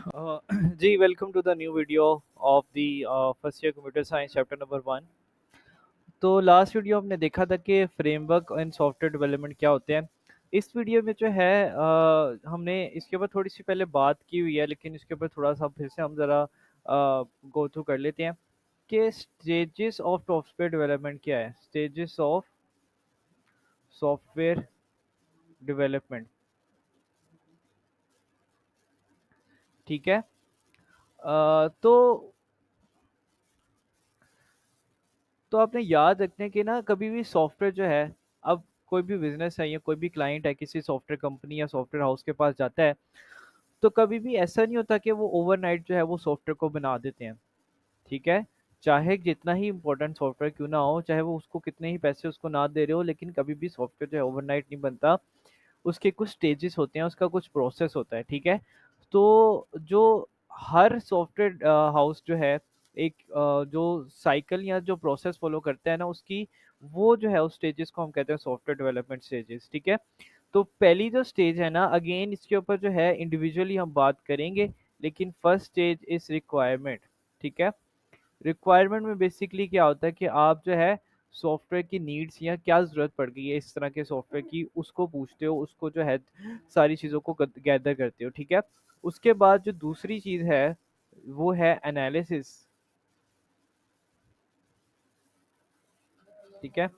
Uh, जी welcome to the new video of the first year computer science chapter number 1। तो last video हमने देखा था कि फ्रेमवर्क एंड सॉफ्टवेयर डेवलपमेंट क्या होते हैं। इस वीडियो में जो है हमने इसके ऊपर थोड़ी सी पहले बात की हुई है, लेकिन इसके ऊपर थोड़ा सा फिर से हम ज़रा गो थ्रू कर लेते हैं कि स्टेजेस ऑफ सॉफ्टवेयर डेवलपमेंट क्या है। स्टेजेस ऑफ सॉफ्टवेयर डेवलपमेंट, ठीक है। तो आपने याद रखने कि ना कभी भी सॉफ्टवेयर जो है, अब कोई भी बिजनेस है या कोई भी क्लाइंट है किसी सॉफ्टवेयर कंपनी या सॉफ्टवेयर हाउस के पास जाता है, तो कभी भी ऐसा नहीं होता कि वो ओवरनाइट जो है वो सॉफ्टवेयर को बना देते हैं, ठीक है। चाहे जितना ही इंपॉर्टेंट सॉफ्टवेयर क्यों ना हो, चाहे वो उसको कितने ही पैसे उसको ना दे रहे हो, लेकिन कभी भी सॉफ्टवेयर जो है ओवरनाइट नहीं बनता। उसके कुछ स्टेजेस होते हैं, उसका कुछ प्रोसेस होता है, ठीक है। तो जो हर सॉफ्टवेयर हाउस जो है एक जो साइकिल या जो प्रोसेस फॉलो करता है ना उसकी, वो जो है उस स्टेजेस को हम कहते हैं सॉफ्टवेयर डेवलपमेंट स्टेजेस, ठीक है। तो पहली जो स्टेज है ना, अगेन इसके ऊपर जो है इंडिविजुअली हम बात करेंगे, लेकिन फर्स्ट स्टेज इज रिक्वायरमेंट, ठीक है। रिक्वायरमेंट में बेसिकली क्या होता है कि आप जो है सॉफ्टवेयर की नीड्स या क्या ज़रूरत पड़ गई है इस तरह के सॉफ्टवेयर की, उसको पूछते हो, उसको जो है सारी चीज़ों को गैदर करते हो, ठीक है। उसके बाद जो दूसरी चीज़ है वो है एनालिसिस, ठीक है।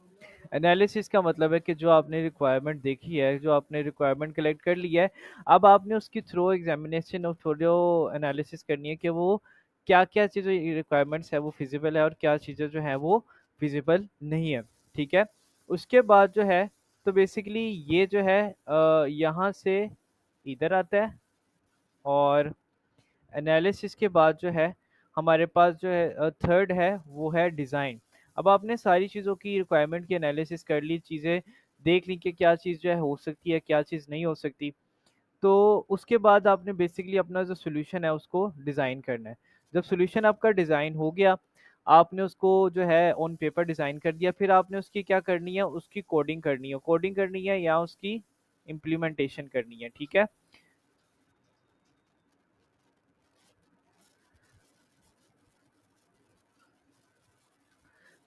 एनालिसिस का मतलब है कि जो आपने रिक्वायरमेंट देखी है, जो आपने रिक्वायरमेंट कलेक्ट कर लिया है, अब आपने उसकी थ्रो एग्जामिनेशन और थोड़ो एनालिसिस करनी है कि वो क्या क्या चीज़ें रिक्वायरमेंट्स है वो फिजिबल है और क्या चीज़ें जो है वो फिजिबल नहीं है, ठीक है। उसके बाद जो है, तो बेसिकली ये जो है यहाँ से इधर आता है, और एनालिसिस के बाद जो है हमारे पास जो है थर्ड है वो है डिज़ाइन। अब आपने सारी चीज़ों की रिक्वायरमेंट की एनालिसिस कर ली, चीज़ें देख ली कि क्या चीज़ जो है हो सकती है, क्या चीज़ नहीं हो सकती। तो उसके बाद आपने बेसिकली अपना जो सॉल्यूशन है उसको डिज़ाइन करना है। जब सॉल्यूशन आपका डिज़ाइन हो गया, आपने उसको जो है ऑन पेपर डिज़ाइन कर दिया, फिर आपने उसकी क्या करनी है, उसकी कोडिंग करनी है या उसकी इम्प्लीमेंटेशन करनी है, ठीक है।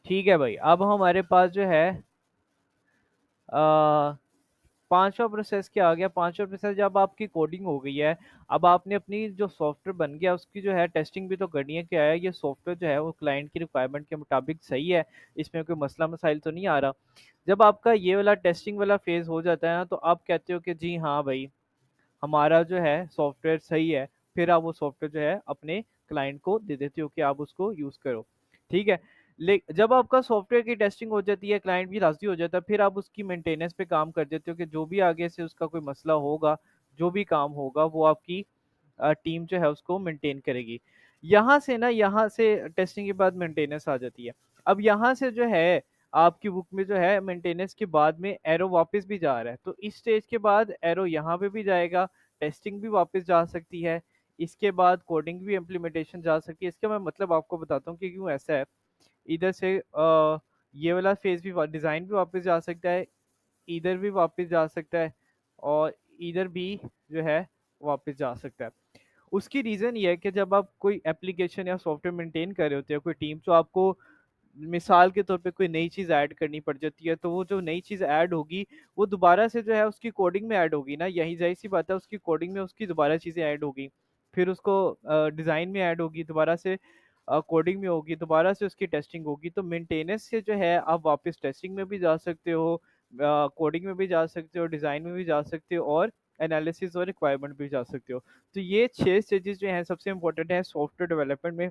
ठीक है भाई, अब हमारे पास जो है अ, पांचवा प्रोसेस क्या आ गया। पांचवा प्रोसेस, जब आपकी कोडिंग हो गई है, अब आपने अपनी जो सॉफ्टवेयर बन गया उसकी जो है टेस्टिंग भी तो करनी है, क्या है ये सॉफ्टवेयर जो है वो क्लाइंट की रिक्वायरमेंट के मुताबिक सही है, इसमें कोई मसला मसाइल तो नहीं आ रहा। जब आपका ये वाला टेस्टिंग वाला फेज हो जाता है ना, तो आप कहते हो कि जी हाँ भाई, हमारा जो है सॉफ्टवेयर सही है। फिर आप वो सॉफ्टवेयर जो है अपने क्लाइंट को दे देते हो कि आप उसको यूज़ करो, ठीक है। ले जब आपका सॉफ्टवेयर की टेस्टिंग हो जाती है, क्लाइंट भी राज़ी हो जाता है, फिर आप उसकी मेंटेनेंस पे काम कर देते हो कि जो भी आगे से उसका कोई मसला होगा, जो भी काम होगा वो आपकी टीम जो है उसको मेंटेन करेगी। यहाँ से ना, यहाँ से टेस्टिंग के बाद मेंटेनेंस आ जाती है। अब यहाँ से जो है आपकी बुक में जो है मेंटेनेंस के बाद में एरो वापस भी जा रहा है, तो इस स्टेज के बाद एरो यहाँ पे भी जाएगा, टेस्टिंग भी वापस जा सकती है, इसके बाद कोडिंग भी इम्प्लीमेंटेशन जा सकती है। इसका मैं मतलब आपको बताता हूँ कि क्यों ऐसा है। इधर से ये वाला फेज भी डिज़ाइन भी वापस जा सकता है, इधर भी वापस जा सकता है, और इधर भी जो है वापस जा सकता है। उसकी रीज़न ये है कि जब आप कोई एप्लीकेशन या सॉफ्टवेयर मेंटेन कर रहे होते हो कोई टीम, तो आपको मिसाल के तौर पे कोई नई चीज़ ऐड करनी पड़ जाती है, तो वो जो नई चीज़ ऐड होगी वो दोबारा से जो है उसकी कोडिंग में ऐड होगी ना, यही ज़ाहिर सी बात है, उसकी कोडिंग में उसकी दोबारा चीज़ें ऐड होगी, फिर उसको डिज़ाइन में ऐड होगी, दोबारा से कोडिंग में होगी, दोबारा से उसकी टेस्टिंग होगी। तो मेंटेनेंस से जो है आप वापस टेस्टिंग में भी जा सकते हो, कोडिंग में भी जा सकते हो, डिज़ाइन में भी जा सकते हो, और एनालिसिस और रिक्वायरमेंट भी जा सकते हो। तो ये 6 स्टेजेस जो हैं सबसे इम्पोर्टेंट है सॉफ्टवेयर डेवलपमेंट में,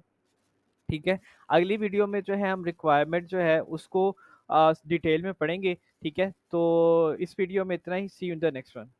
ठीक है। अगली वीडियो में जो है हम रिक्वायरमेंट जो है उसको डिटेल में पढ़ेंगे, ठीक है। तो इस वीडियो में इतना ही, see you in the next one.